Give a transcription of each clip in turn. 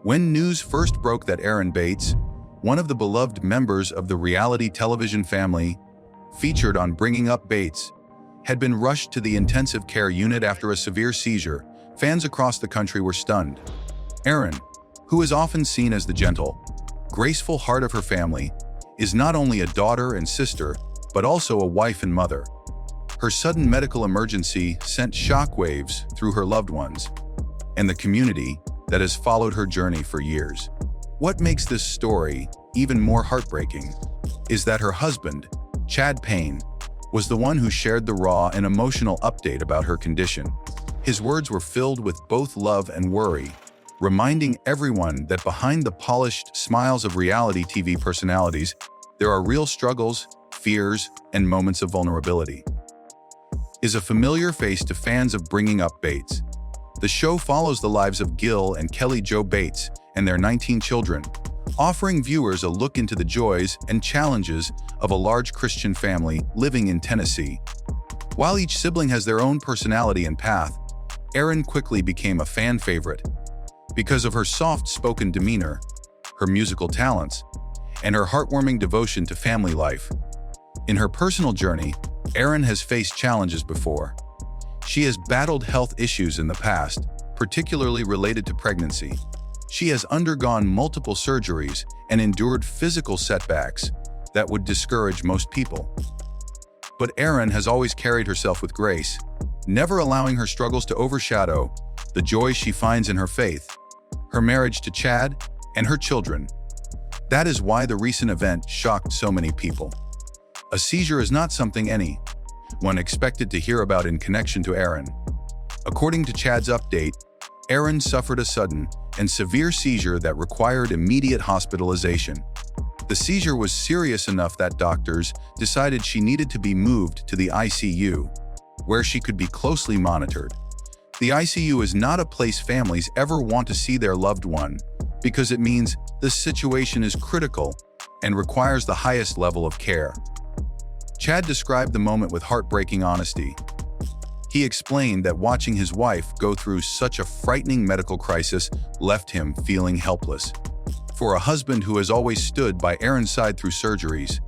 When news first broke that Erin Bates, one of the beloved members of the reality television family, featured on Bringing Up Bates, had been rushed to the intensive care unit after a severe seizure, fans across the country were stunned. Erin, who is often seen as the gentle, graceful heart of her family, is not only a daughter and sister, but also a wife and mother. Her sudden medical emergency sent shockwaves through her loved ones and the community that has followed her journey for years. What makes this story even more heartbreaking is that her husband, Chad Paine, was the one who shared the raw and emotional update about her condition. His words were filled with both love and worry, reminding everyone that behind the polished smiles of reality TV personalities, there are real struggles, fears, and moments of vulnerability. Is a familiar face to fans of Bringing Up Bates. The show follows the lives of Gil and Kelly Jo Bates and their 19 children, offering viewers a look into the joys and challenges of a large Christian family living in Tennessee. While each sibling has their own personality and path, Erin quickly became a fan favorite because of her soft-spoken demeanor, her musical talents, and her heartwarming devotion to family life. In her personal journey, Erin has faced challenges before. She has battled health issues in the past, particularly related to pregnancy. She has undergone multiple surgeries and endured physical setbacks that would discourage most people. But Erin has always carried herself with grace, never allowing her struggles to overshadow the joy she finds in her faith, her marriage to Chad, and her children. That is why the recent event shocked so many people. A seizure is not something anyone expected to hear about in connection to Erin. According to Chad's update, Erin suffered a sudden and severe seizure that required immediate hospitalization. The seizure was serious enough that doctors decided she needed to be moved to the ICU, where she could be closely monitored. The ICU is not a place families ever want to see their loved one because it means the situation is critical and requires the highest level of care. Chad described the moment with heartbreaking honesty. He explained that watching his wife go through such a frightening medical crisis left him feeling helpless. For a husband who has always stood by Erin's side through surgeries,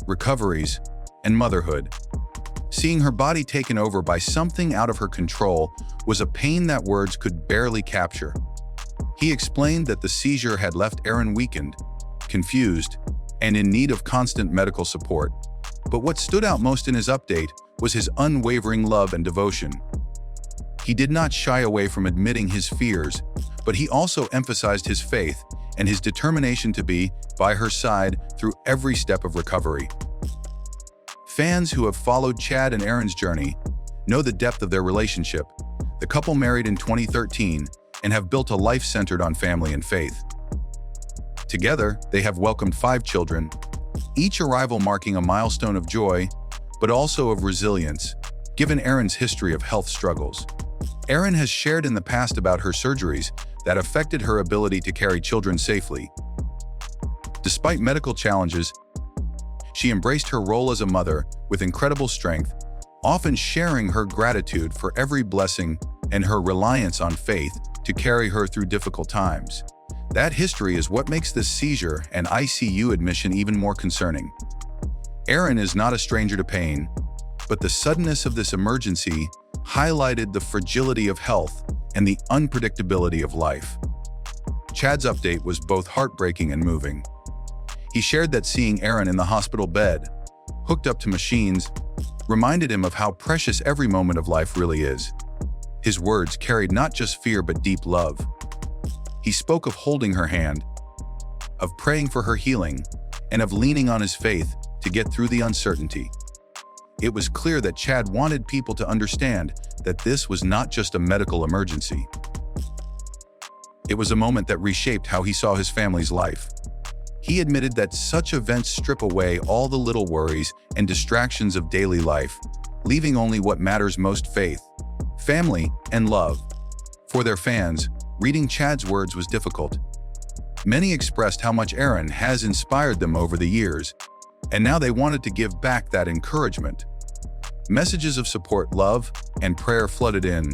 recoveries, and motherhood, seeing her body taken over by something out of her control was a pain that words could barely capture. He explained that the seizure had left Erin weakened, confused, and in need of constant medical support. But what stood out most in his update was his unwavering love and devotion. He did not shy away from admitting his fears, but he also emphasized his faith and his determination to be by her side through every step of recovery. Fans who have followed Chad and Erin's journey know the depth of their relationship. The couple married in 2013 and have built a life centered on family and faith. Together, they have welcomed 5 children, each arrival marking a milestone of joy, but also of resilience, given Erin's history of health struggles. Erin has shared in the past about her surgeries that affected her ability to carry children safely. Despite medical challenges, she embraced her role as a mother with incredible strength, often sharing her gratitude for every blessing and her reliance on faith to carry her through difficult times. That history is what makes this seizure and ICU admission even more concerning. Erin is not a stranger to pain, but the suddenness of this emergency highlighted the fragility of health and the unpredictability of life. Chad's update was both heartbreaking and moving. He shared that seeing Erin in the hospital bed, hooked up to machines, reminded him of how precious every moment of life really is. His words carried not just fear but deep love. He spoke of holding her hand, of praying for her healing, and of leaning on his faith to get through the uncertainty. It was clear that Chad wanted people to understand that this was not just a medical emergency. It was a moment that reshaped how he saw his family's life. He admitted that such events strip away all the little worries and distractions of daily life, leaving only what matters most: faith, family, and love. For their fans, reading Chad's words was difficult. Many expressed how much Erin has inspired them over the years, and now they wanted to give back that encouragement. Messages of support, love, and prayer flooded in,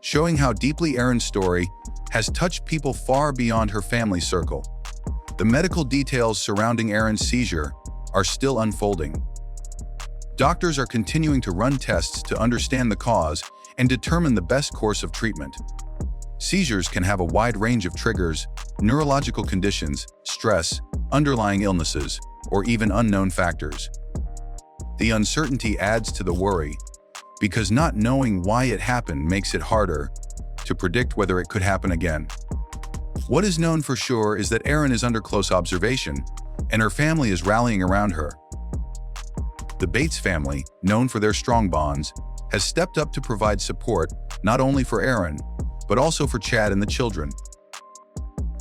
showing how deeply Erin's story has touched people far beyond her family circle. The medical details surrounding Erin's seizure are still unfolding. Doctors are continuing to run tests to understand the cause and determine the best course of treatment. Seizures can have a wide range of triggers, neurological conditions, stress, underlying illnesses, or even unknown factors. The uncertainty adds to the worry, because not knowing why it happened makes it harder to predict whether it could happen again. What is known for sure is that Erin is under close observation, and her family is rallying around her. The Bates family, known for their strong bonds, has stepped up to provide support not only for Erin, but also for Chad and the children.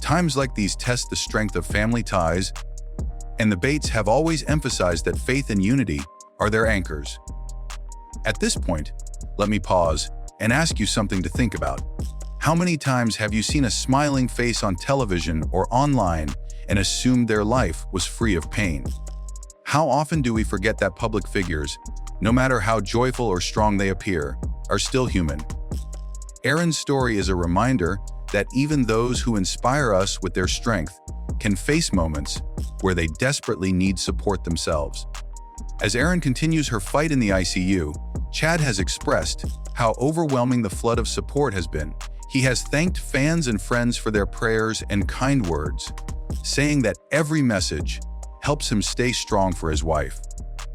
Times like these test the strength of family ties, and the Bates have always emphasized that faith and unity are their anchors. At this point, let me pause and ask you something to think about. How many times have you seen a smiling face on television or online and assumed their life was free of pain? How often do we forget that public figures, no matter how joyful or strong they appear, are still human? Erin's story is a reminder that even those who inspire us with their strength can face moments where they desperately need support themselves. As Erin continues her fight in the ICU, Chad has expressed how overwhelming the flood of support has been. He has thanked fans and friends for their prayers and kind words, saying that every message helps him stay strong for his wife.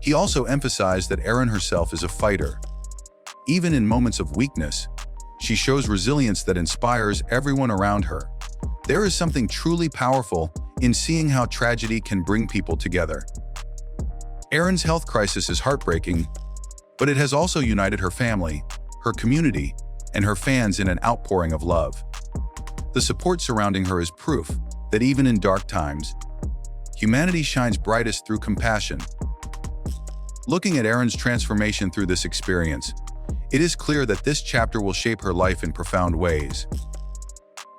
He also emphasized that Erin herself is a fighter. Even in moments of weakness, she shows resilience that inspires everyone around her. There is something truly powerful in seeing how tragedy can bring people together. Erin's health crisis is heartbreaking, but it has also united her family, her community, and her fans in an outpouring of love. The support surrounding her is proof that even in dark times, humanity shines brightest through compassion. Looking at Erin's transformation through this experience, it is clear that this chapter will shape her life in profound ways.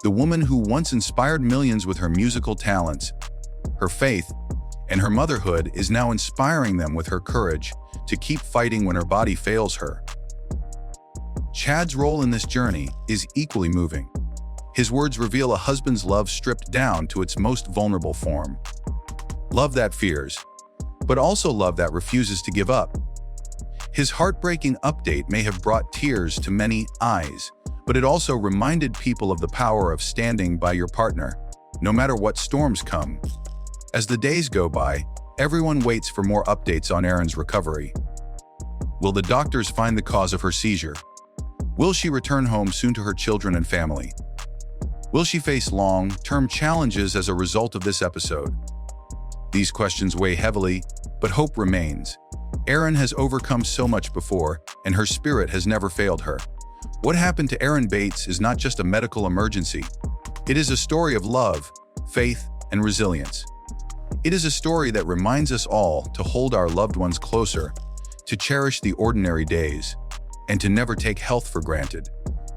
The woman who once inspired millions with her musical talents, her faith, and her motherhood is now inspiring them with her courage to keep fighting when her body fails her. Chad's role in this journey is equally moving. His words reveal a husband's love stripped down to its most vulnerable form. Love that fears, but also love that refuses to give up. His heartbreaking update may have brought tears to many eyes, but it also reminded people of the power of standing by your partner, no matter what storms come. As the days go by, everyone waits for more updates on Erin's recovery. Will the doctors find the cause of her seizure? Will she return home soon to her children and family? Will she face long-term challenges as a result of this episode? These questions weigh heavily, but hope remains. Erin has overcome so much before, and her spirit has never failed her. What happened to Erin Bates is not just a medical emergency. It is a story of love, faith, and resilience. It is a story that reminds us all to hold our loved ones closer, to cherish the ordinary days, and to never take health for granted.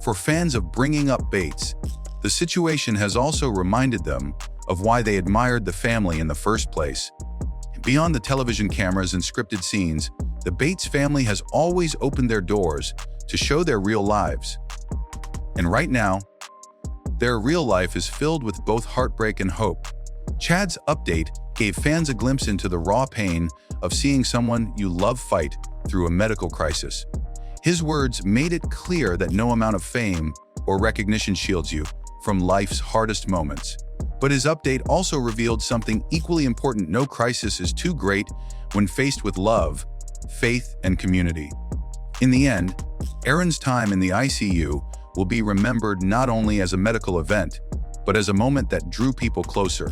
For fans of Bringing Up Bates, the situation has also reminded them of why they admired the family in the first place. Beyond the television cameras and scripted scenes, the Bates family has always opened their doors to show their real lives. And right now, their real life is filled with both heartbreak and hope. Chad's update gave fans a glimpse into the raw pain of seeing someone you love fight through a medical crisis. His words made it clear that no amount of fame or recognition shields you from life's hardest moments. But his update also revealed something equally important: no crisis is too great when faced with love, faith, and community. In the end, Erin's time in the ICU will be remembered not only as a medical event, but as a moment that drew people closer.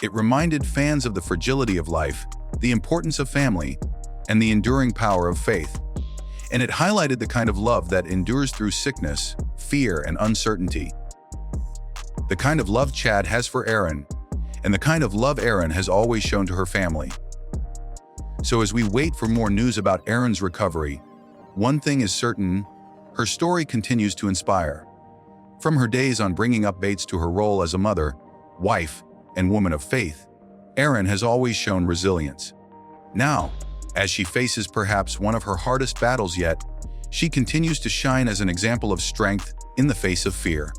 It reminded fans of the fragility of life, the importance of family, and the enduring power of faith. And it highlighted the kind of love that endures through sickness, fear, and uncertainty. The kind of love Chad has for Erin, and the kind of love Erin has always shown to her family. So as we wait for more news about Erin's recovery, one thing is certain: her story continues to inspire. From her days on Bringing Up Bates to her role as a mother, wife, and woman of faith, Erin has always shown resilience. Now, as she faces perhaps one of her hardest battles yet, she continues to shine as an example of strength in the face of fear.